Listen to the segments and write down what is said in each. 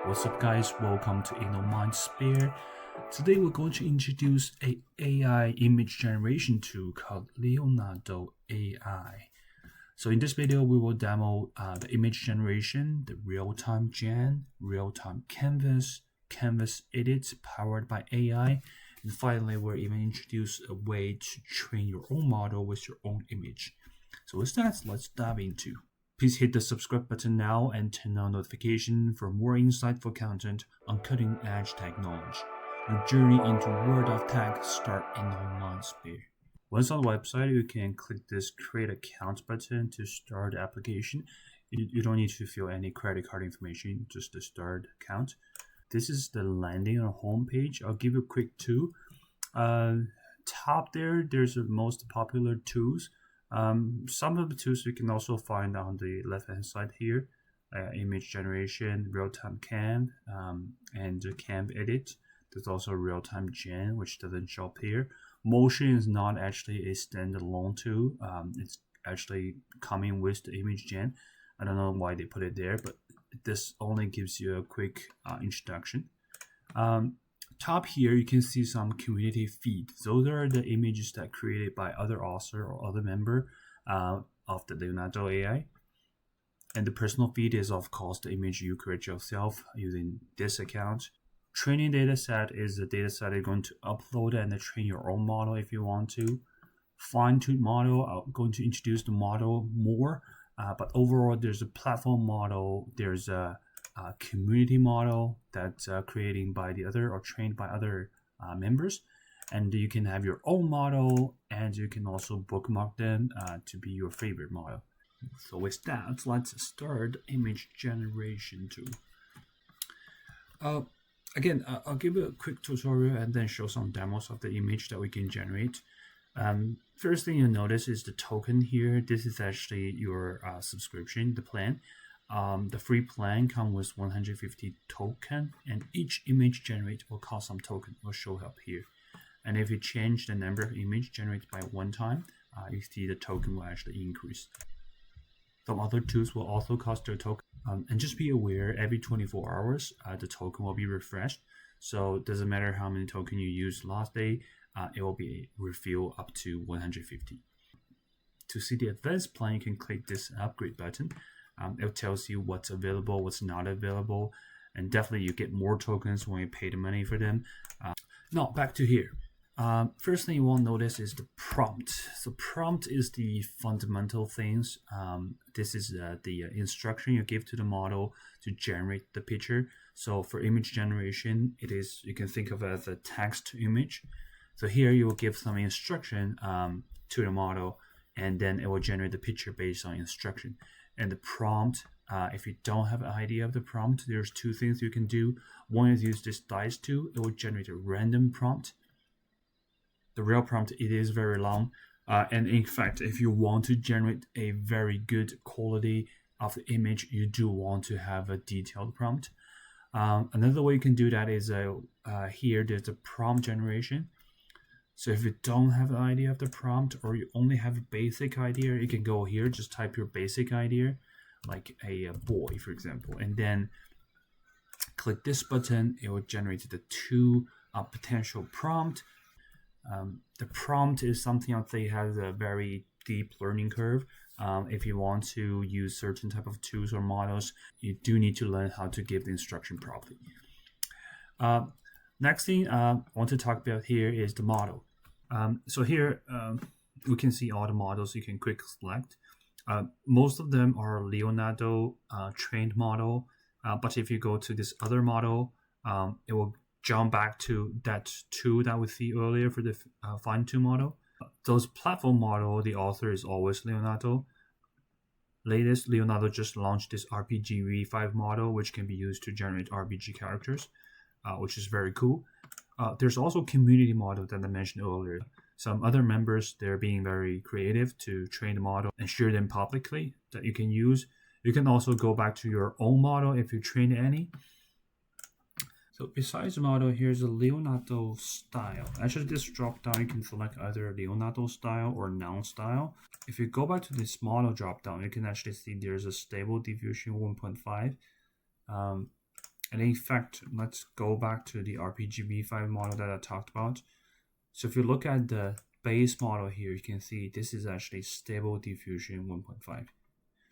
What's up guys, welcome to InnoMindSphere. Today we're going to introduce a AI image generation tool called Leonardo AI. So in this video we will demo the image generation, the Realtime Gen, Realtime Canvas, Canvas Edit powered by AI, and finally we'll even introduce a way to train your own model with your own image. So with that, let's dive into. Please hit the subscribe button now and turn on notification for more insightful content on cutting-edge technology. Your journey into world of tech start in InnoMindSphere. Once on the website, you can click this Create Account button to start the application. You don't need to fill any credit card information, just the start account. This is the landing or home page. I'll give you a quick tool. Top there's the most popular tools. Some of the tools you can also find on the left hand side here, image generation, Realtime Can, and Canv Edit. There's also Realtime Gen, which doesn't show up here. Motion is not actually a standalone tool. It's actually coming with the image gen. I don't know why they put it there, but this only gives you a quick introduction. Top here, you can see some community feed. Those are the images that are created by other author or other member of the Leonardo AI. And the personal feed is, of course, the image you create yourself using this account. Training data set is the data set you're going to upload and train your own model if you want to. Fine-tuned model, I'm going to introduce the model more. But overall, there's a platform model, there's a community model that's created by the other or trained by other members, and you can have your own model, and you can also bookmark them to be your favorite model. So with that, let's start image generation tool. Again, I'll give you a quick tutorial and then show some demos of the image that we can generate. First thing you'll notice is the token here. This is actually your subscription, the plan. The free plan comes with 150 token, and each image generated will cost some token. Will show up here. And if you change the number of image generated by one time, you see the token will actually increase. Some other tools will also cost their token. And just be aware, every 24 hours, the token will be refreshed. So it doesn't matter how many token you used last day, it will be refilled up to 150. To see the advanced plan, you can click this upgrade button. It tells you what's available, what's not available, and definitely you get more tokens when you pay the money for them. Now back to here. First thing you want to notice is the prompt. So prompt is the fundamental things. This is the instruction you give to the model to generate the picture. So for image generation, you can think of it as a text to image. So here you will give some instruction to the model, and then it will generate the picture based on instruction. And the prompt, if you don't have an idea of the prompt, there's two things you can do. One is use this dice tool. It will generate a random prompt. The real prompt, it is very long. And in fact, if you want to generate a very good quality of the image, you do want to have a detailed prompt. Another way you can do that is here, there's a prompt generation. So if you don't have an idea of the prompt, or you only have a basic idea, you can go here, just type your basic idea, like a boy, for example, and then click this button. It will generate the two potential prompt. The prompt is something I'd say has a very deep learning curve. If you want to use certain type of tools or models, you do need to learn how to give the instruction properly. Next thing I want to talk about here is the model. So here we can see all the models you can quick select. Most of them are Leonardo trained model, but if you go to this other model, it will jump back to that tool that we see earlier for the fine-tune model. Those platform model, the author is always Leonardo. Latest, Leonardo just launched this RPG V5 model, which can be used to generate RPG characters, which is very cool. There's also community model that I mentioned earlier. Some other members, they're being very creative to train the model and share them publicly that you can use. You can also go back to your own model if you train any. So besides the model, here's a Leonardo style. Actually, this drop down, you can select either Leonardo style or non-style. If you go back to this model drop down, you can actually see there's a stable diffusion 1.5. And in fact, let's go back to the RPGV5 model that I talked about. So if you look at the base model here, you can see this is actually Stable Diffusion 1.5.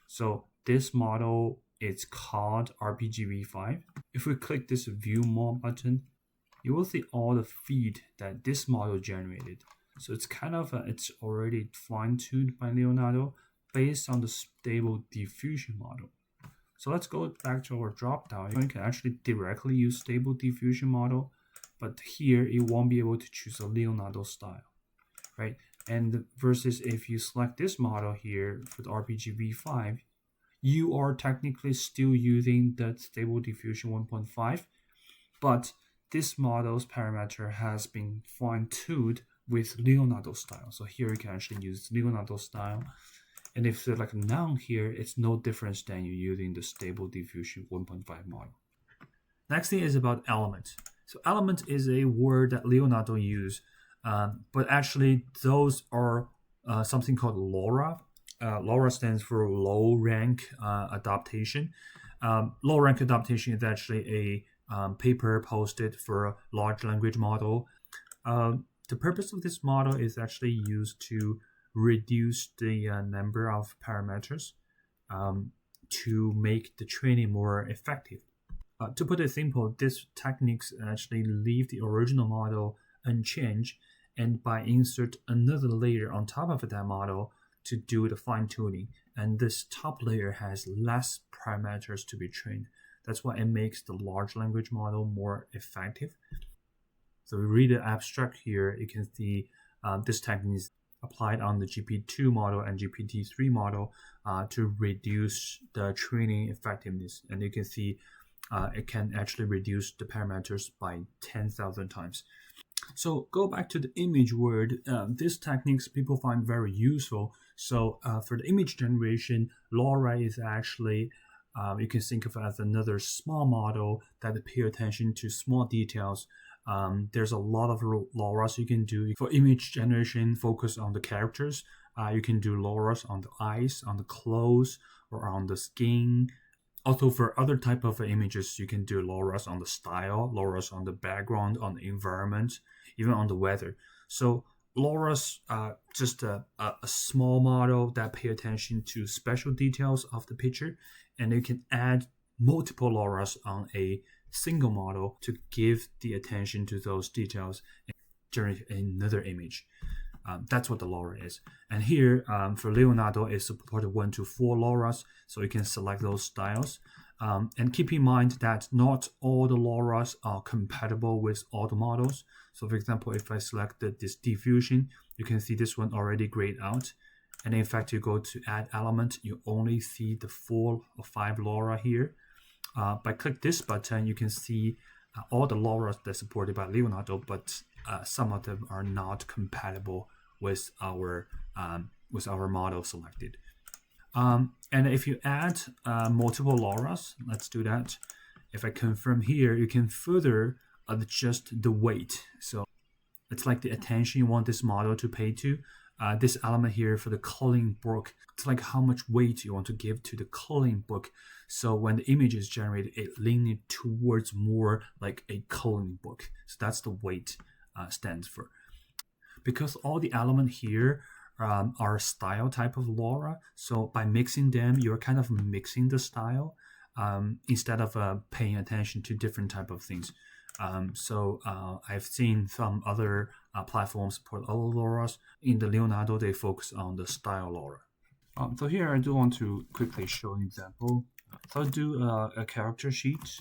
So this model is called RPGV5. If we click this View More button, you will see all the feed that this model generated. So it's kind of it's already fine-tuned by Leonardo based on the Stable Diffusion model. So let's go back to our dropdown. You can actually directly use Stable Diffusion model, but here it won't be able to choose a Leonardo style, right? And versus if you select this model here for the RPGV5, you are technically still using the Stable Diffusion 1.5, but this model's parameter has been fine-tuned with Leonardo style. So here you can actually use Leonardo style. And if there's like none here, it's no difference than you using the Stable Diffusion 1.5 model. Next thing is about element. So element is a word that Leonardo use, but actually those are something called LoRa. LoRa stands for low rank adaptation. Low rank adaptation is actually a paper posted for a large language model. The purpose of this model is actually used to reduce the number of parameters to make the training more effective. To put it simple, these techniques actually leave the original model unchanged, and by insert another layer on top of that model to do the fine-tuning. And this top layer has less parameters to be trained. That's why it makes the large language model more effective. So we read the abstract here, you can see this technique is applied on the GPT-2 model and GPT-3 model to reduce the training effectiveness. And you can see it can actually reduce the parameters by 10,000 times. So go back to the image word. These techniques people find very useful. So for the image generation, LoRa is actually you can think of it as another small model that pay attention to small details. There's a lot of LoRa's you can do. For image generation, focus on the characters. You can do LoRa's on the eyes, on the clothes, or on the skin. Also, for other type of images, you can do LoRa's on the style, LoRa's on the background, on the environment, even on the weather. So LoRa's just a small model that pay attention to special details of the picture, and you can add multiple LoRa's on a single model to give the attention to those details and generate another image. That's what the LoRa is. And here, for Leonardo, it supported 1 to 4 LoRa's, so you can select those styles. And keep in mind that not all the LoRa's are compatible with all the models. So for example, if I select this diffusion, you can see this one already grayed out. And in fact, you go to add element, you only see the 4 or 5 LoRa here. By click this button, you can see all the LoRa's that are supported by Leonardo, but some of them are not compatible with our model selected. And if you add multiple LoRa's, let's do that. If I confirm here, you can further adjust the weight. So it's like the attention you want this model to pay to. This element here for the coloring book, it's like how much weight you want to give to the coloring book. So when the image is generated, it leans towards more like a coloring book. So that's the weight stands for. Because all the elements here are style type of LoRa, so by mixing them, you're kind of mixing the style instead of paying attention to different type of things. So I've seen some other platforms support other LoRa's. In the Leonardo, they focus on the style LoRa. So here I do want to quickly show an example. So I'll do a character sheet.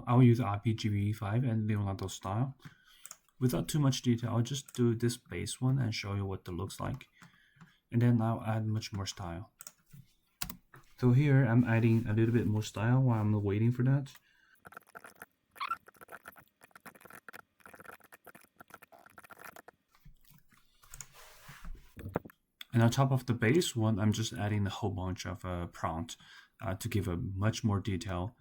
I'll use RPGV5 and Leonardo style. Without too much detail, I'll just do this base one and show you what it looks like. And then I'll add much more style. So here I'm adding a little bit more style while I'm waiting for that. And on top of the base one, I'm just adding a whole bunch of prompt to give a much more detail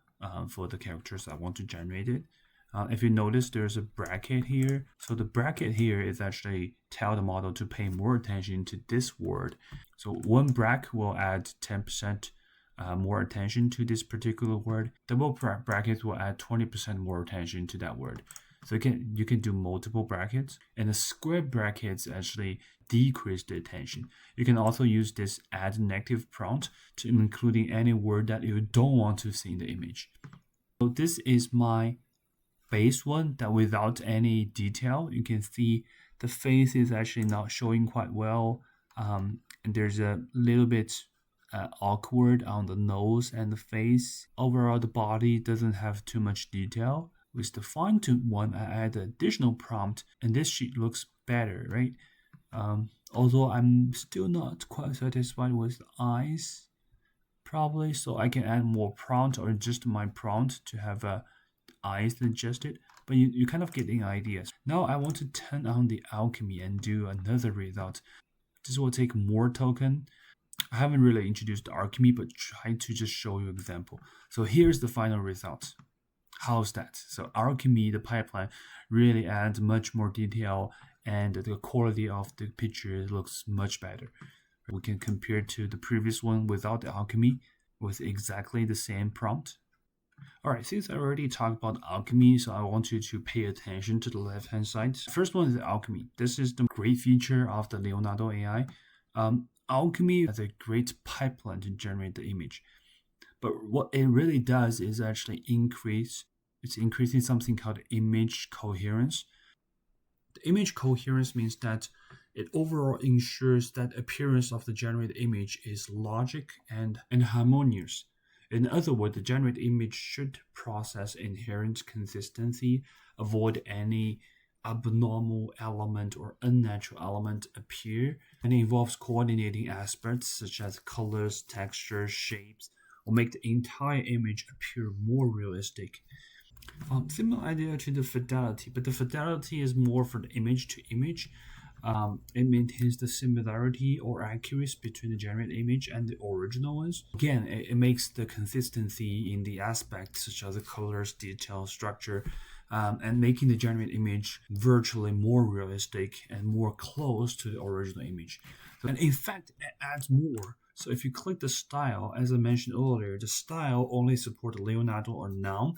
for the characters I want to generate it. If you notice, there's a bracket here. So the bracket here is actually tell the model to pay more attention to this word. So one bracket will add 10% more attention to this particular word. Double brackets will add 20% more attention to that word. So you can do multiple brackets, and the square brackets actually decrease the attention. You can also use this add negative prompt to including any word that you don't want to see in the image. So this is my base one that without any detail. You can see the face is actually not showing quite well, and there's a little bit awkward on the nose and the face. Overall, the body doesn't have too much detail. With the fine-tune one, I add additional prompt, and this sheet looks better, right? Although I'm still not quite satisfied with the eyes, probably, so I can add more prompt or just my prompt to have eyes adjusted, but you kind of get the ideas. Now I want to turn on the Alchemy and do another result. This will take more token. I haven't really introduced the Alchemy, but try to just show you an example. So here's the final result. How's that? So Alchemy, the pipeline, really adds much more detail, and the quality of the picture looks much better. We can compare to the previous one without the Alchemy with exactly the same prompt. Alright, since I already talked about Alchemy, so I want you to pay attention to the left-hand side. First one is Alchemy. This is the great feature of the Leonardo AI. Alchemy has a great pipeline to generate the image. But what it really does is actually it's increasing something called image coherence. The image coherence means that it overall ensures that appearance of the generated image is logic and harmonious. In other words, the generated image should process inherent consistency, avoid any abnormal element or unnatural element appear, and it involves coordinating aspects such as colors, textures, shapes, or make the entire image appear more realistic. Similar idea to the fidelity, but the fidelity is more for the image to image. It maintains the similarity or accuracy between the generated image and the original ones. Again, it makes the consistency in the aspects such as the colors, detail, structure, and making the generated image virtually more realistic and more close to the original image. And in fact, it adds more. So if you click the style, as I mentioned earlier, the style only supports Leonardo or none.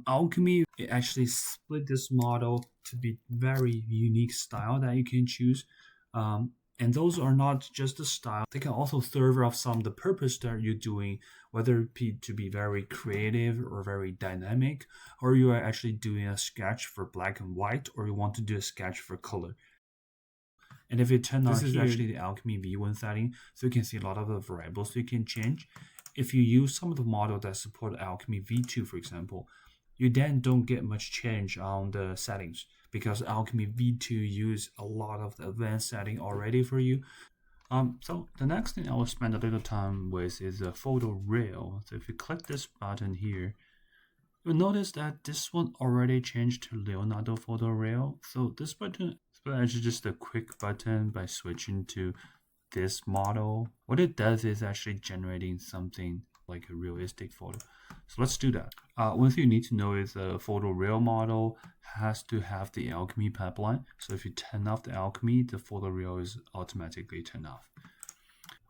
Alchemy, it actually split this model to be very unique style that you can choose. And those are not just the style. They can also serve off some of the purpose that you're doing, whether it be to be very creative or very dynamic, or you are actually doing a sketch for black and white, or you want to do a sketch for color. And if you turn on this is actually the Alchemy V1 setting, so you can see a lot of the variables you can change. If you use some of the models that support Alchemy V2, for example, you then don't get much change on the settings because Alchemy V2 use a lot of the advanced setting already for you. So the next thing I will spend a little time with is the photo rail. So if you click this button here, you'll notice that this one already changed to Leonardo photo rail. So this button is actually just a quick button by switching to this model. What it does is actually generating something like a realistic photo. So let's do that. One thing you need to know is the photo rail model has to have the Alchemy pipeline. So if you turn off the Alchemy, the photo rail is automatically turned off.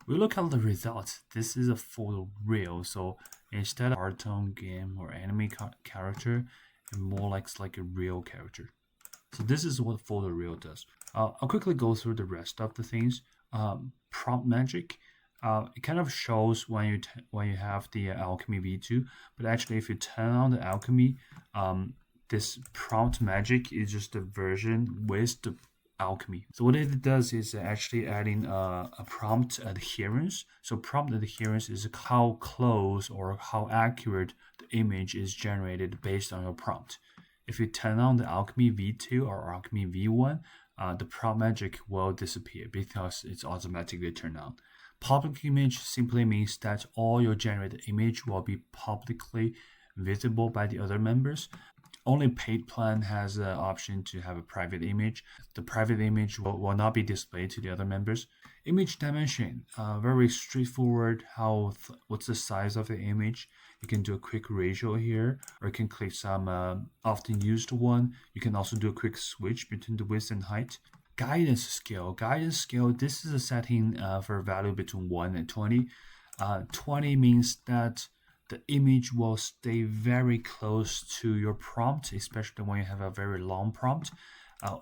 We look at the results. This is a photo rail. So instead of cartoon game or anime character, it more like a real character. So this is what photo rail does. I'll quickly go through the rest of the things. Prompt magic. It kind of shows when you have the Alchemy V2, but actually if you turn on the Alchemy, this prompt magic is just a version with the Alchemy. So what it does is actually adding a prompt adherence. So prompt adherence is how close or how accurate the image is generated based on your prompt. If you turn on the Alchemy V2 or Alchemy V1, the prompt magic will disappear because it's automatically turned on. Public image simply means that all your generated image will be publicly visible by the other members. Only paid plan has the option to have a private image. The private image will not be displayed to the other members. Image dimension, very straightforward. What's the size of the image? You can do a quick ratio here, or you can click some often used one. You can also do a quick switch between the width and height. Guidance scale. This is a setting for a value between 1 and 20. 20 means that the image will stay very close to your prompt, especially when you have a very long prompt.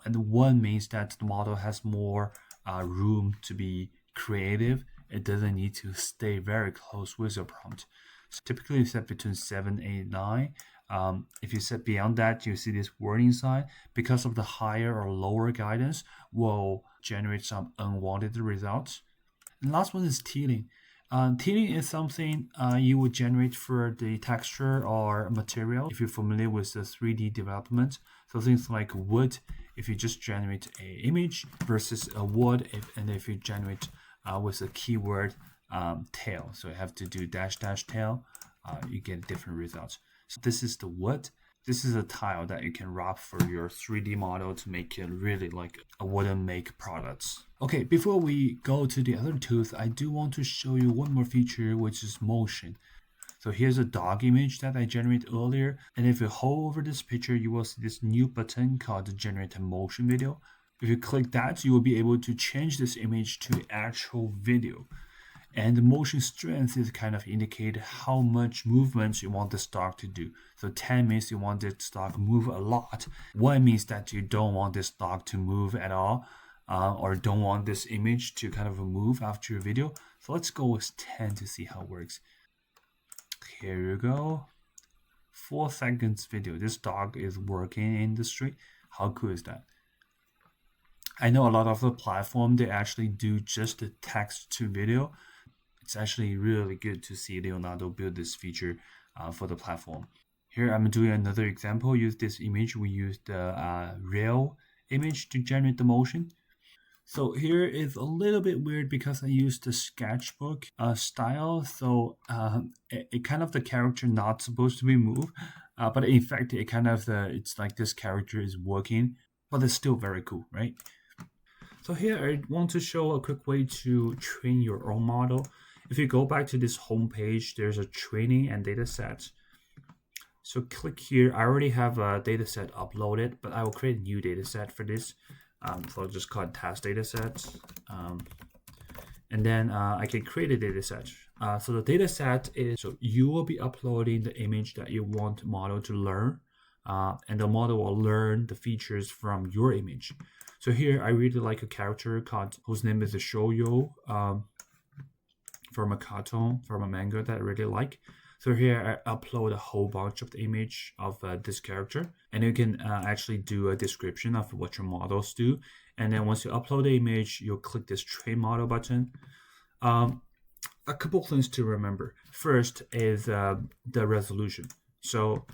And 1 means that the model has more room to be creative. It doesn't need to stay very close with your prompt. So typically you set between 7, 8, 9. If you set beyond that, you see this warning sign. Because of the higher or lower guidance, will generate some unwanted results. And last one is tealing. Tealing is something you would generate for the texture or material. If you're familiar with the 3D development, so things like wood, if you just generate an image versus a wood, and if you generate with a keyword tail, so you have to do dash tail, you get different results. So this is the wood. This is a tile that you can wrap for your 3D model to make it really like a wooden make products. Okay, before we go to the other tools, I do want to show you one more feature, which is motion. So here's a dog image that I generated earlier. And if you hover over this picture, you will see this new button called Generate a Motion Video. If you click that, you will be able to change this image to actual video. And the motion strength is kind of indicate how much movement you want the stock to do. So 10 means you want the stock move a lot. 1 means that you don't want this stock to move at all, or don't want this image to kind of move after your video. So let's go with 10 to see how it works. Here you go. 4 seconds video. This dog is working in the street. How cool is that? I know a lot of the platform, they actually do just the text to video. It's actually really good to see Leonardo build this feature for the platform. Here I'm doing another example. Use this image. We use the real image to generate the motion. So here is a little bit weird because I used the sketchbook style. So it kind of the character not supposed to be moved, but in fact it kind of it's like this character is working, but it's still very cool, right? So here I want to show a quick way to train your own model. If you go back to this home page, there's a training and data set. So click here. I already have a data set uploaded, but I will create a new data set for this. So I'll just call it test data set. And then I can create a data set. So the data set is, so you will be uploading the image that you want the model to learn. And the model will learn the features from your image. So here I really like a character called, whose name is Shoyo, from a cartoon, from a manga that I really like. So here I upload a whole bunch of the image of this character, and you can actually do a description of what your models do. And then once you upload the image, you'll click this train model button. A couple things to remember. First is the resolution. So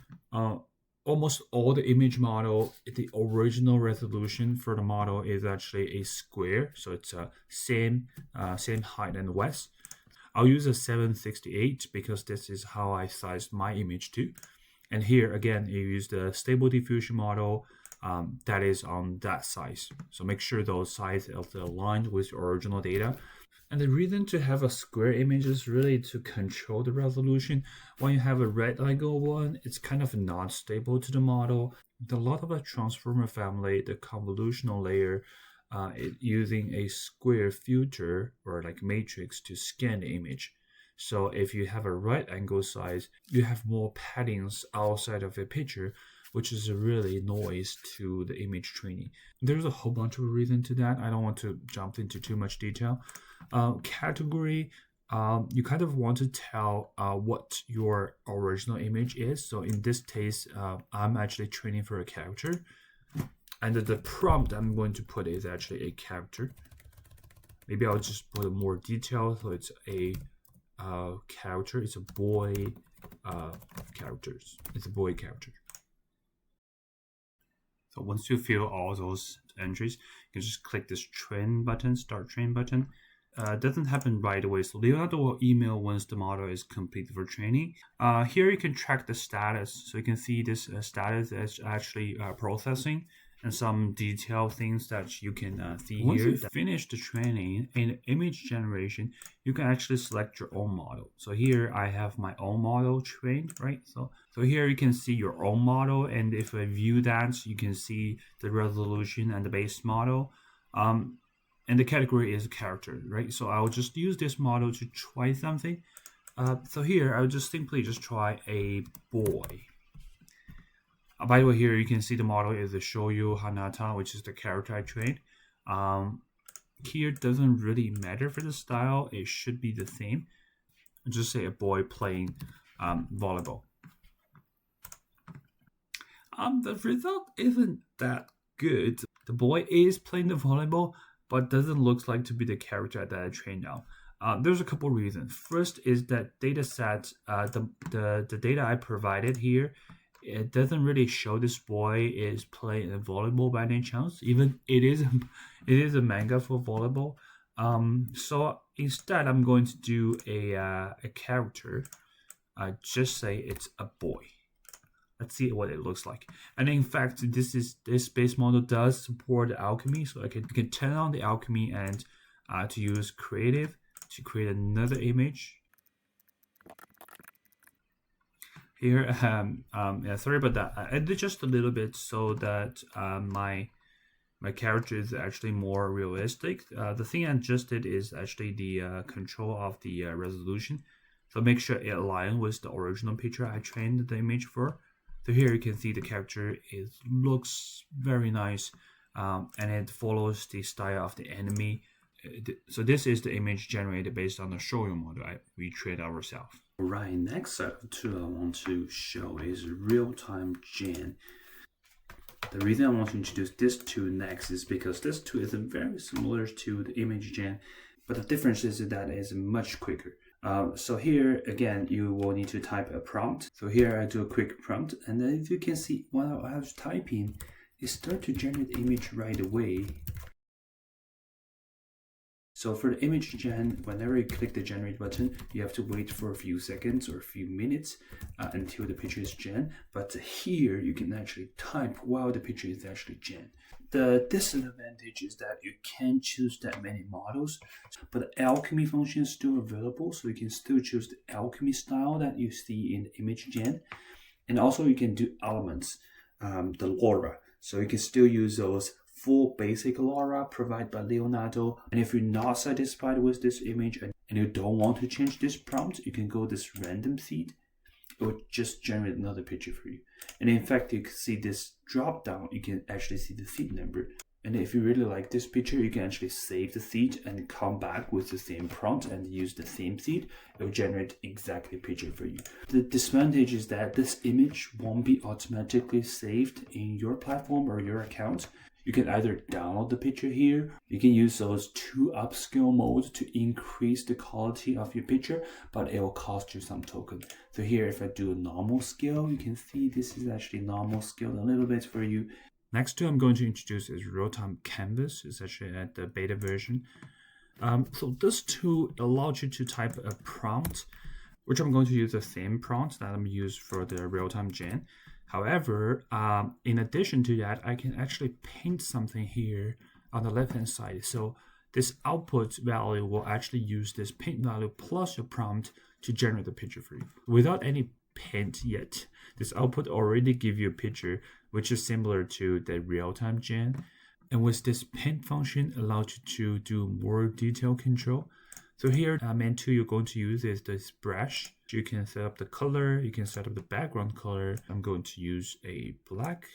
almost all the image model, the original resolution for the model is actually a square. So it's same height and width. I'll use a 768 because this is how I sized my image to. And here again, you use the stable diffusion model that is on that size. So make sure those sizes are aligned with your original data. And the reason to have a square image is really to control the resolution. When you have a right angle one, it's kind of not stable to the model. A lot of a transformer family, the convolutional layer, using a square filter or like matrix to scan the image. So if you have a right angle size, you have more paddings outside of the picture, which is a really noise to the image training. There's a whole bunch of reasons to that. I don't want to jump into too much detail. Category, you kind of want to tell what your original image is. So in this case, I'm actually training for a character. And the prompt I'm going to put is actually a character. Maybe I'll just put more detail. So it's a character. It's a boy characters. It's a boy character. So once you fill all those entries, you can just click this train button, start train button. doesn't happen right away. So Leonardo will email once the model is complete for training. Here you can track the status. So you can see this status is actually processing and some detailed things that you can see once here. Once you finish the training in image generation, you can actually select your own model. So here I have my own model trained, right? So here you can see your own model, and if I view that, you can see the resolution and the base model. And the category is character, right? So I'll just use this model to try something. So here I'll just simply try a boy. By the way, here you can see the model is the Shoyu Hanata, which is the character I trained. Here doesn't really matter for the style; it should be the same. I'll just say a boy playing volleyball. The result isn't that good. The boy is playing the volleyball, but doesn't look like to be the character that I trained now. There's a couple reasons. First is that data set, the data I provided here, it doesn't really show this boy is playing volleyball by any chance. Even it is a manga for volleyball. So instead, I'm going to do a character. Just say it's a boy. Let's see what it looks like. And in fact, this base model does support Alchemy, so you can turn on the Alchemy and to use creative to create another image. Here, yeah, sorry about that. I did just a little bit so that my character is actually more realistic. The thing I adjusted is actually the control of the resolution. So make sure it aligns with the original picture I trained the image for. So here you can see the character looks very nice, and it follows the style of the enemy. So this is the image generated based on the Shoyu model we trained ourselves. Right, next tool I want to show is Realtime Gen. The reason I want to introduce this tool next is because this tool is very similar to the image gen, but the difference is that it's much quicker. So here again, you will need to type a prompt. So here I do a quick prompt, and then if you can see while I was typing, it starts to generate the image right away. So for the image gen, whenever you click the generate button, you have to wait for a few seconds or a few minutes until the picture is gen. But here you can actually type while the picture is actually gen. The disadvantage is that you can't choose that many models, but the Alchemy function is still available, so you can still choose the Alchemy style that you see in the image gen. And also you can do elements, the LoRa. So you can still use those full basic LoRa provided by Leonardo. And if you're not satisfied with this image and you don't want to change this prompt, you can go this random seed. It will just generate another picture for you. And in fact, you can see this drop down, you can actually see the seed number. And if you really like this picture, you can actually save the seed and come back with the same prompt and use the same seed. It will generate exactly a picture for you. The disadvantage is that this image won't be automatically saved in your platform or your account. You can either download the picture here, you can use those 2 upscale modes to increase the quality of your picture, but it will cost you some token. So here, if I do a normal scale, you can see this is actually normal scale a little bit for you. Next tool I'm going to introduce is Realtime Canvas. It's actually at the beta version. So this tool allows you to type a prompt, which I'm going to use the same prompt that I'm used for the Realtime Gen. However, in addition to that, I can actually paint something here on the left-hand side. So this output value will actually use this paint value plus your prompt to generate the picture for you. Without any paint yet, this output already gives you a picture, which is similar to the Realtime Gen. And with this paint function, allows you to do more detail control. So here, main tool you're going to use is this brush. You can set up the color, you can set up the background color. I'm going to use a black,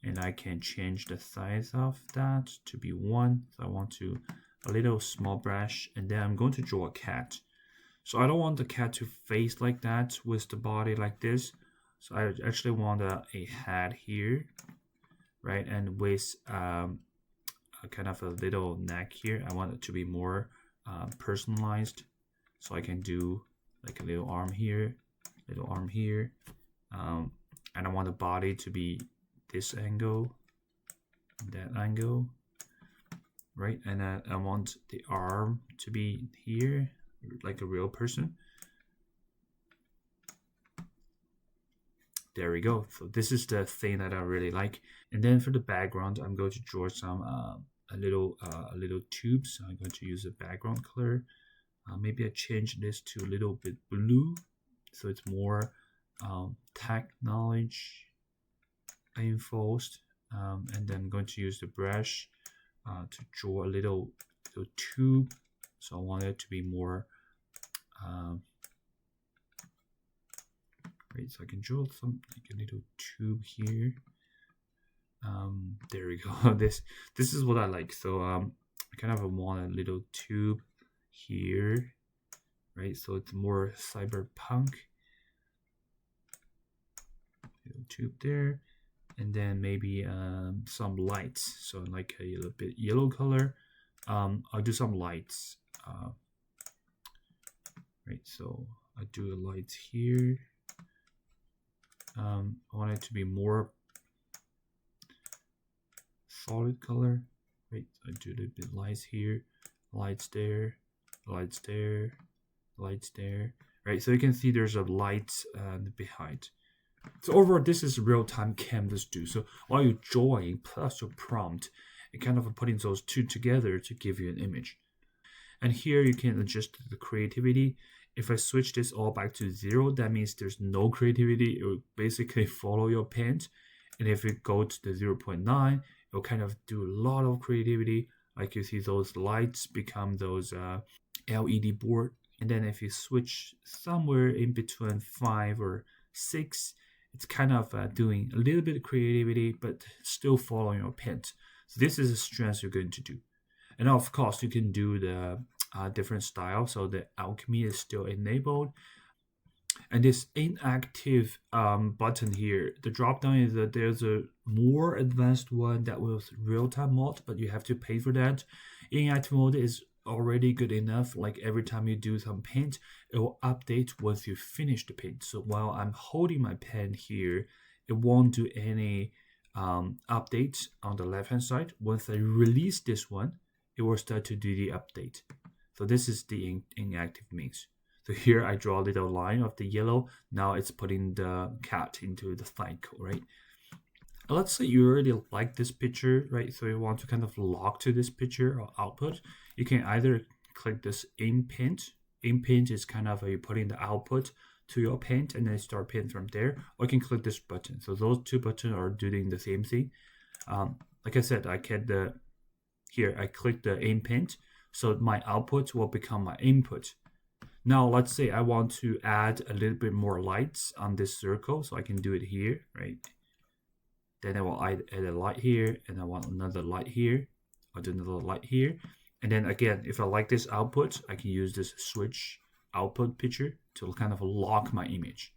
and I can change the size of that to be 1. So I want a little small brush, and then I'm going to draw a cat. So I don't want the cat to face like that with the body like this. So I actually want a head here, right? And with a kind of a little neck here. I want it to be more personalized. So I can do like a little arm here, and I want the body to be this angle, that angle. right? And I want the arm to be here, like a real person. There we go. So this is the thing that I really like. And then for the background, I'm going to draw some a little tube. So I'm going to use a background color. Maybe I change this to a little bit blue, so it's more tech knowledge enforced. And then I'm going to use the brush to draw a little tube. So I want it to be more right. So I can draw some like a little tube here. There we go. This is what I like. So I kind of want a little tube here, right? So it's more cyberpunk. Little tube there, and then maybe some lights. So like a little bit yellow color. I'll do some lights. Right. So I do the lights here. I want it to be more solid color, right? So I do a little bit lights here, lights there, lights there, lights there, right? So you can see there's a light behind. So overall, this is real-time canvas do. So while you're drawing plus your prompt, and kind of putting those two together to give you an image. And here you can adjust the creativity. If I switch this all back to 0, that means there's no creativity. It will basically follow your paint. And if you go to the 0.9, it will kind of do a lot of creativity. Like you see those lights become those LED board. And then if you switch somewhere in between 5 or 6, it's kind of doing a little bit of creativity, but still following your paint. So this is a strength you're going to do. And of course, you can do the different style. So the Alchemy is still enabled. And this inactive button here, the drop down is that there's a more advanced one that was real-time mode, but you have to pay for that. Inactive mode is already good enough. Like every time you do some paint, it will update once you finish the paint. So while I'm holding my pen here, it won't do any updates on the left hand side. Once I release this one, it will start to do the update. So this is the inactive means. So here I draw a little line of the yellow. Now it's putting the cat into the cycle, right? Let's say you already like this picture, right? So you want to kind of lock to this picture or output. You can either click this in paint. In paint is kind of you putting the output to your paint and then start paint from there. Or you can click this button. So those two buttons are doing the same thing. Like I said, I click the in paint. So my output will become my input. Now let's say I want to add a little bit more lights on this circle, so I can do it here, right? Then I will add a light here, and I want another light here. I'll do another light here. And then again, if I like this output, I can use this switch output picture to kind of lock my image.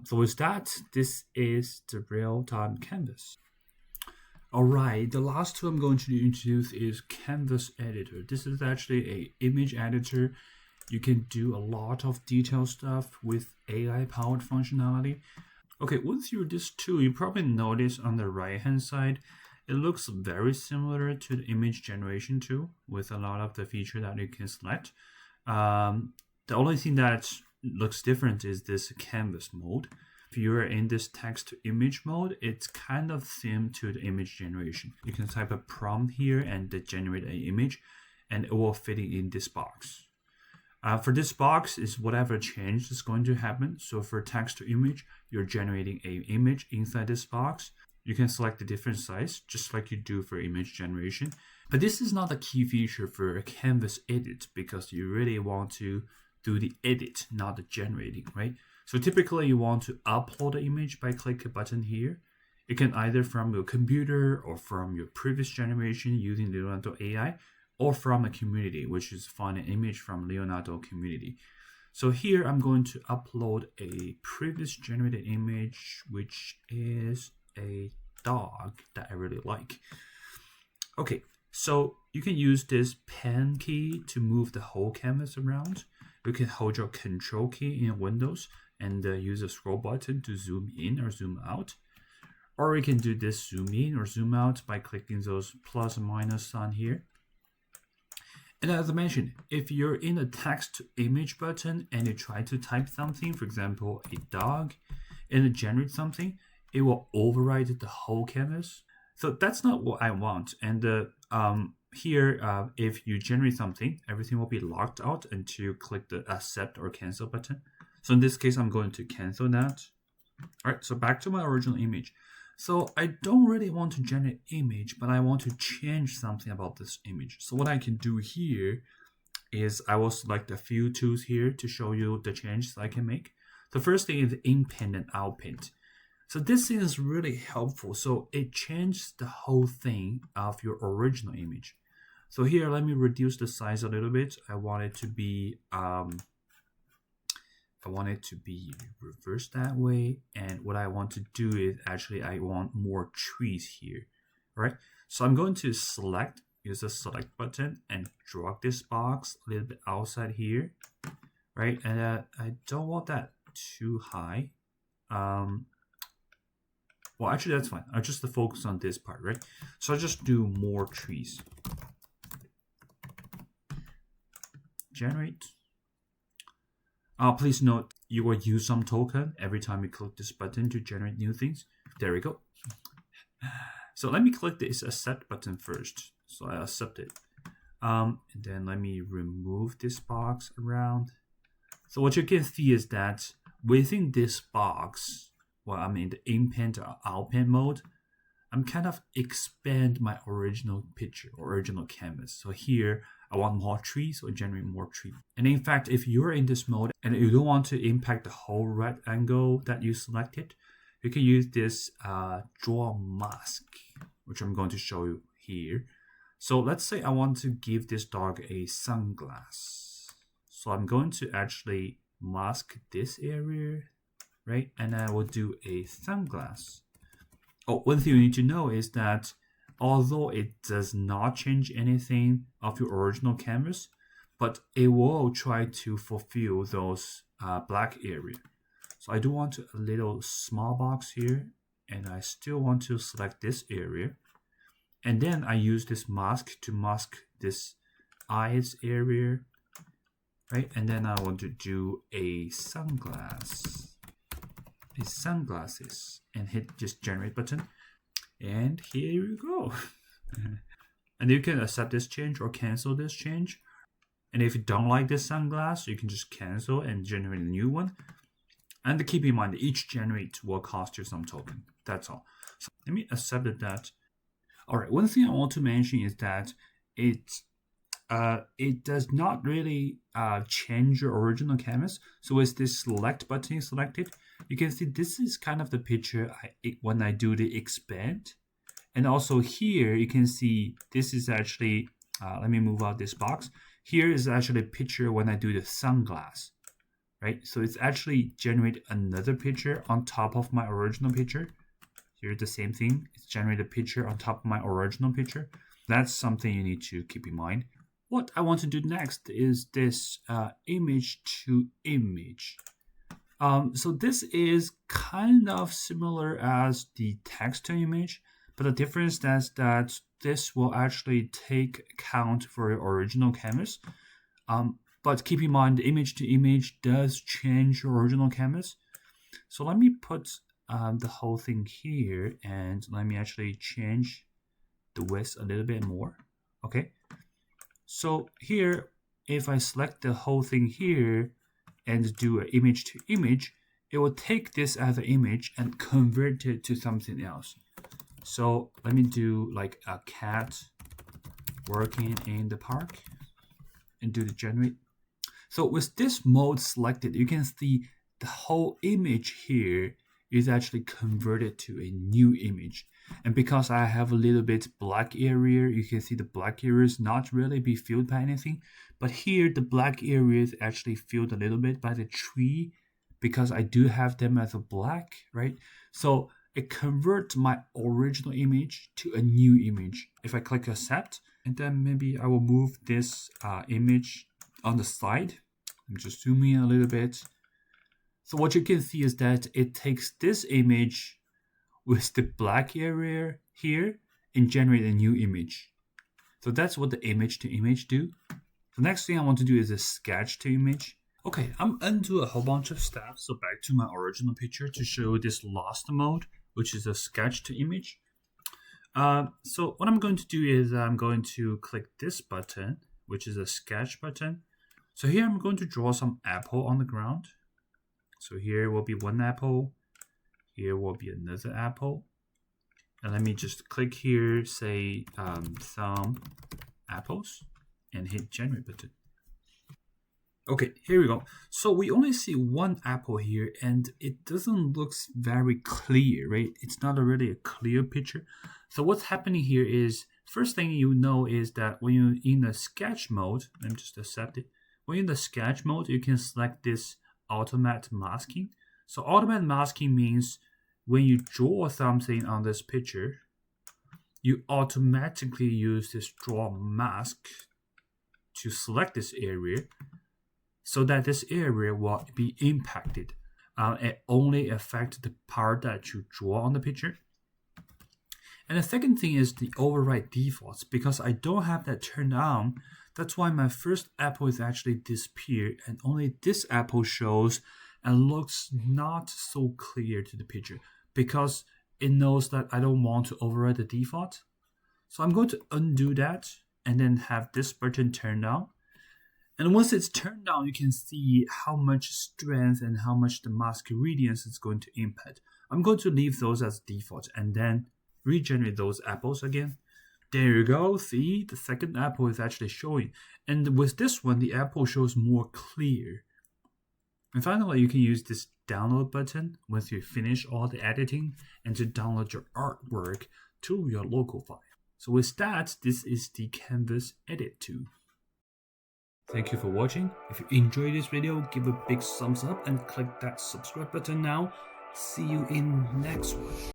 So with that, this is the real-time canvas. All right, the last tool I'm going to introduce is Canvas Editor. This is actually an image editor. You can do a lot of detailed stuff with AI-powered functionality. Okay, once you're this tool, you probably notice on the right-hand side, it looks very similar to the image generation tool with a lot of the feature that you can select. The only thing that looks different is this canvas mode. If you're in this text to image mode, it's kind of same to the image generation. You can type a prompt here and generate an image, and it will fit in this box. For this box is whatever change is going to happen. So for text to image, you're generating an image inside this box. You can select a different size, just like you do for image generation. But this is not a key feature for a Canvas edit because you really want to do the edit, not the generating, right? So typically you want to upload the image by click a button here. It can either from your computer or from your previous generation using Leonardo AI, or from a community, which is find an image from Leonardo community. So here I'm going to upload a previous generated image, which is a dog that I really like. Okay, so you can use this pen key to move the whole canvas around. You can hold your control key in Windows and use a scroll button to zoom in or zoom out. Or you can do this zoom in or zoom out by clicking those plus and minus sign here. And as I mentioned, if you're in a text to image button and you try to type something, for example, a dog, and it generates something, it will override the whole canvas. So that's not what I want. And here, if you generate something, everything will be locked out until you click the accept or cancel button. So in this case, I'm going to cancel that. All right, so back to my original image. So I don't really want to generate image, but I want to change something about this image. So what I can do here is I will select a few tools here to show you the changes I can make. The first thing is inpaint and outpaint. So this thing is really helpful. So it changes the whole thing of your original image. So here, let me reduce the size a little bit. I want it to be reversed that way. And what I want to do is actually I want more trees here. All right. So I'm going to use the select button and drag this box a little bit outside here. Right. And I don't want that too high. Well, actually, that's fine. I'll just focus on this part, right? So I'll just do more trees. Generate. Please note you will use some token every time you click this button to generate new things. There we go. So let me click this accept button first. So I accept it. And then let me remove this box around. So what you can see is that within this box, while I'm in the inpaint or outpaint mode, I'm kind of expand my original picture, original canvas. So here, I want more trees, so generate more trees. And in fact, if you're in this mode and you don't want to impact the whole rectangle that you selected, you can use this draw mask, which I'm going to show you here. So let's say I want to give this dog a sunglass. So I'm going to actually mask this area, right? And I will do a sunglass. Oh, one thing you need to know is that although it does not change anything of your original canvas, but it will try to fulfill those black area. So I do want a little small box here, and I still want to select this area. And then I use this mask to mask this eyes area, right? And then I want to do a sunglasses, and hit just generate button. And here you go. And you can accept this change or cancel this change. And if you don't like this sunglass, you can just cancel and generate a new one. And keep in mind, each generate will cost you some token. That's all. So let me accept that. All right, one thing I want to mention is that it does not really change your original canvas. So with this select button selected, you can see this is kind of the picture when I do the expand. And also here, you can see this is actually, let me move out this box. Here is actually a picture when I do the sunglass, right? So it's actually generate another picture on top of my original picture. Here's the same thing. It's generate a picture on top of my original picture. That's something you need to keep in mind. What I want to do next is this image to image. So this is kind of similar as the text to image, but the difference is that this will actually take account for your original canvas. But keep in mind, the image to image does change your original canvas. So let me put the whole thing here, and let me actually change the width a little bit more. Okay. So here, if I select the whole thing here and do an image to image, it will take this as an image and convert it to something else. So let me do like a cat working in the park and do the generate. So with this mode selected, you can see the whole image here is actually converted to a new image. And because I have a little bit black area, you can see the black area is not really be filled by anything. But here, the black area is actually filled a little bit by the tree because I do have them as a black, right? So it converts my original image to a new image. If I click accept, and then maybe I will move this image on the side. I'm just zooming in a little bit. So what you can see is that it takes this image with the black area here and generate a new image. So that's what the image to image do. The next thing I want to do is a sketch to image. Okay, I'm undo a whole bunch of steps, so back to my original picture to show this lost mode, which is a sketch to image. So what I'm going to do is I'm going to click this button, which is a sketch button. So here I'm going to draw some apple on the ground. So here will be one apple, here will be another apple. And let me just click here, say some apples, and hit generate button. Okay, here we go. So we only see one apple here, and it doesn't look very clear, right? It's not really a clear picture. So what's happening here is, first thing you know is that when you're in the sketch mode, let me just accept it. When you're in the sketch mode, you can select this automatic masking. So automatic masking means when you draw something on this picture, you automatically use this draw mask to select this area so that this area will be impacted. It only affects the part that you draw on the picture. And the second thing is the override defaults. Because I don't have that turned on, that's why my first apple is actually disappeared, and only this apple shows and looks not so clear to the picture because it knows that I don't want to override the default. So I'm going to undo that and then have this button turned on. And once it's turned on, you can see how much strength and how much the mask radiance is going to impact. I'm going to leave those as default and then regenerate those apples again. There you go. See, the second apple is actually showing. And with this one, the apple shows more clear. And finally, you can use this download button once you finish all the editing and to download your artwork to your local file. So with that, this is the Canvas Edit tool. Thank you for watching. If you enjoyed this video, give a big thumbs up and click that subscribe button now. See you in next one.